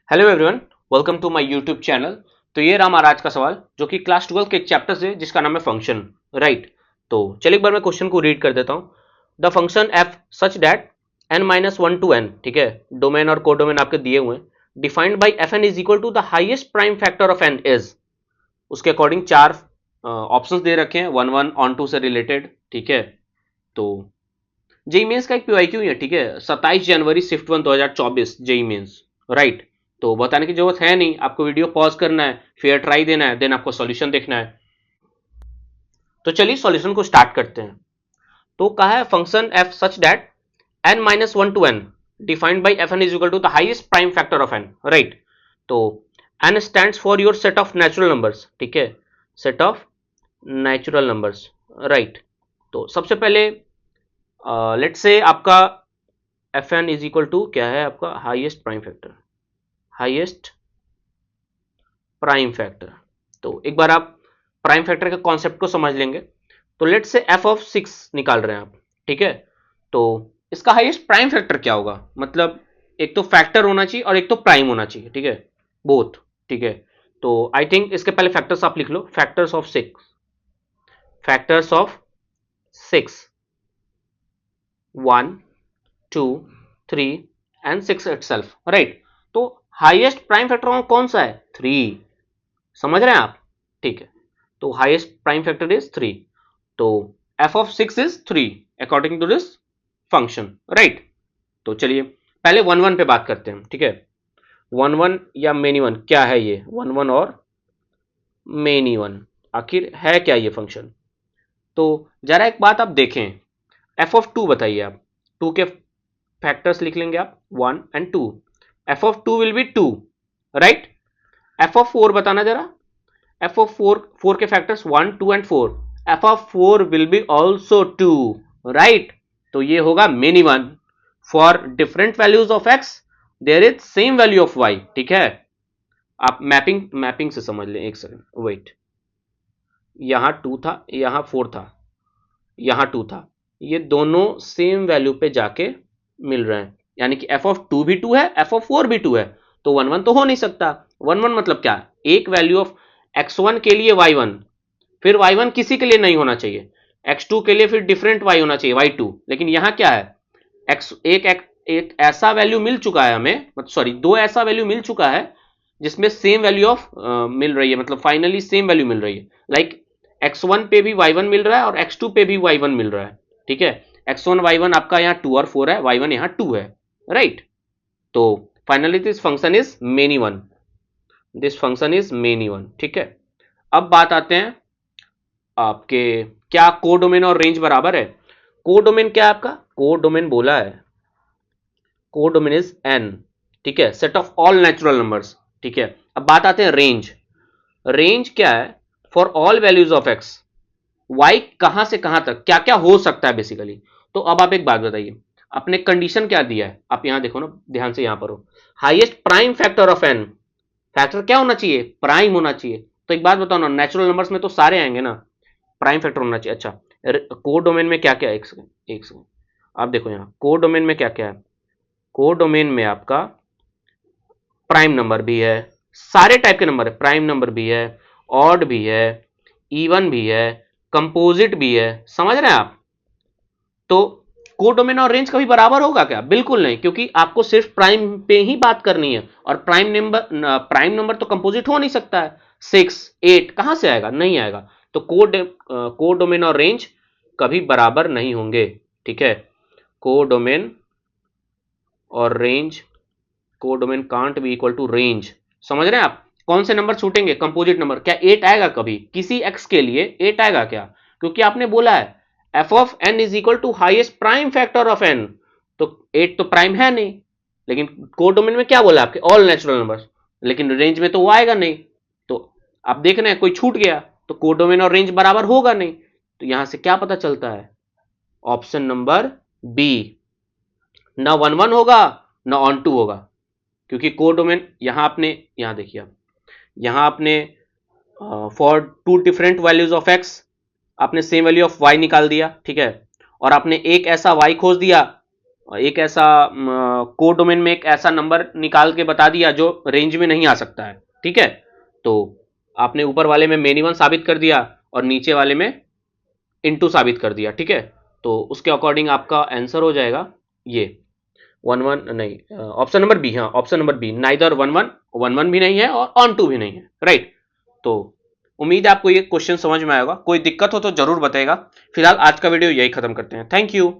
Hello everyone, welcome to my YouTube channel. तो ये रहा हमारा आज का सवाल जो कि क्लास 12 के एक चैप्टर से जिसका नाम है फंक्शन। राइट। तो चलिए एक बार मैं क्वेश्चन को रीड कर देता हूँ। The function f such that n minus one to n, ठीक है, डोमेन और कोडोमेन आपके दिए हुए हैं, defined by f n is equal to the highest prime factor of n is. उसके अकॉर्डिंग चार ऑप्शंस दे रखे हैं, वन वन ऑन टू से रिलेटेड। ठीक है। तो जेई मेंस का एक पीवाईक्यू है, ठीक है, 27 जनवरी शिफ्ट 1 2024 जेई मेंस। राइट। तो बताने की जरूरत है नहीं, आपको वीडियो पॉज करना है, फेयर ट्राई देना है, देन आपको सॉल्यूशन देखना है। तो चलिए सॉल्यूशन को स्टार्ट करते हैं। तो कहा है function f such that n minus one to n defined by f n is equal to the highest prime factor of n. Right. तो n stands for your set of natural numbers, ठीक है, set of natural numbers. Right. तो सबसे पहले let's say आपका f n is equal to क्या है, आपका highest prime factor, highest prime factor. तो एक बार आप प्राइम फैक्टर के कॉन्सेप्ट को समझ लेंगे। तो let's say F of six निकाल रहे हैं आप, ठीक है। तो इसका हाईएस्ट प्राइम फैक्टर क्या होगा, मतलब एक तो फैक्टर होना चाहिए और एक तो प्राइम होना चाहिए, ठीक है, बोथ। ठीक है। तो आई थिंक इसके पहले फैक्टर्स आप लिख लो, factors of six, factors of six, one, two, three and six itself. Right. तो हाईएस्ट प्राइम फैक्टर कौन सा है, थ्री। समझ रहे हैं आप? ठीक है। तो highest prime factor is three. तो f of six is three according to this function. Right. तो चलिए पहले वन वन पे बात करते हैं, ठीक है। वन वन या मेनी वन क्या है, ये वन वन और मेनी वन आखिर है क्या ये फंक्शन। तो जरा एक बात आप देखें, एफ ऑफ टू बताइए आप, टू के फैक्टर्स लिख लेंगे आप, one and two. F of two will be two. Right. F of four बताना जरा, एफ ऑफ फोर, फोर के factors one two and four, f of four will be also two. Right. तो ये होगा many one. For different values of x there is same value of y. ठीक है। आप mapping mapping से समझ लें, एक सेकंड वेट। यहां टू था, यहां फोर था, यहां टू था, ये दोनों सेम वैल्यू पे जाके मिल रहे हैं, यानी कि एफ ऑफ टू भी टू है, एफ ऑफ फोर भी टू है। तो वन वन तो हो नहीं सकता। वन वन मतलब क्या, एक वैल्यू ऑफ एक्स वन के लिए वाई वन, फिर वाई वन किसी के लिए नहीं होना चाहिए, एक्स टू के लिए फिर डिफरेंट वाई होना चाहिए, वाई टू। लेकिन यहां क्या है, एक्स एक ऐसा वैल्यू मिल चुका है हमें, मतलब सॉरी दो ऐसा वैल्यू मिल चुका है जिसमें सेम वैल्यू ऑफ मिल रही है, मतलब फाइनली सेम वैल्यू मिल रही है। लाइक एक्स वन पे भी वाई वन मिल रहा है और एक्स टू पे भी वाई वन मिल रहा है। ठीक है। एक्स वन वाई वन आपका यहाँ टू और फोर है, वाई वन यहाँ टू है। राइट। तो finally this function is many one, this function is many one. ठीक है। अब बात आते हैं आपके, क्या कोडोमेन और रेंज बराबर है। कोडोमेन क्या है आपका, कोडोमेन बोला है, कोडोमेन इज एन, ठीक है, set of all natural numbers. ठीक है। अब बात आते हैं रेंज। रेंज क्या है, for all values of x, y कहां से कहां तक क्या क्या हो सकता है बेसिकली। तो अब आप एक बात बताइए, अपने कंडीशन क्या दिया है, आप यहां देखो ना, ध्यान से यहां पर हो, highest prime factor of n, factor क्या होना चाहिए, प्राइम होना चाहिए। तो एक बात बताओ ना, नेचुरल नंबर्स में तो सारे आएंगे ना, प्राइम फैक्टर होना चाहिए। अच्छा, कोड डोमेन में क्या क्या है, एक सेकंड एक सेकंड, आप देखो यहाँ कोड डोमेन में क्या क्या है। कोड डोमेन में आपका प्राइम नंबर भी है, सारे टाइप के नंबर है, प्राइम नंबर भी है, ऑड भी है, इवन भी है, कंपोजिट भी है। समझ रहे हैं आप? तो कोडोमेन और रेंज कभी बराबर होगा क्या, बिल्कुल नहीं, क्योंकि आपको सिर्फ प्राइम पे ही बात करनी है, और प्राइम नंबर तो कंपोजिट हो नहीं सकता है। सिक्स एट कहां से आएगा, नहीं आएगा। तो कोडोमेन और रेंज कभी बराबर नहीं होंगे। ठीक है। कोडोमेन और range, codomain can't be equal to range. समझ रहे हैं आप? कौन से नंबर छूटेंगे, कंपोजिट नंबर। क्या एट आएगा कभी किसी एक्स के लिए, एट आएगा क्या, क्योंकि आपने बोला है f of n is equal to highest prime factor of n, तो एट तो प्राइम है नहीं। लेकिन कोडोमेन में क्या बोला आपके, ऑल नेचुरल नंबर्स, लेकिन रेंज में तो वो आएगा नहीं। तो आप देख रहे हैं कोई छूट गया, तो कोडोमेन और रेंज बराबर होगा नहीं। तो यहां से क्या पता चलता है, ऑप्शन नंबर बी, ना वन वन होगा ना ऑन टू होगा, क्योंकि कोडोमेन यहां आपने, यहां देखिए आप, यहां आपने for two different values of x आपने सेम वैल्यू ऑफ वाई निकाल दिया, ठीक है, और आपने एक ऐसा वाई खोज दिया एक ऐसा कोड डोमेन में एक ऐसा नंबर निकाल के बता दिया जो रेंज में नहीं आ सकता है, ठीक है। तो आपने ऊपर वाले में मिनिमम साबित कर दिया और नीचे वाले में इनटू साबित कर दिया, ठीक है। तो उसके अकॉर्डिंग आपका आंसर हो जाएगा ये 11 नहीं, ऑप्शन नंबर बी, हाँ ऑप्शन नंबर बी, नाइदर 11 भी नहीं है और ऑन टू भी नहीं है, राइट। तो उम्मीद है आपको ये क्वेश्चन समझ में आएगा, कोई दिक्कत हो तो जरूर बताएगा। फिलहाल आज का वीडियो यही खत्म करते हैं, थैंक यू।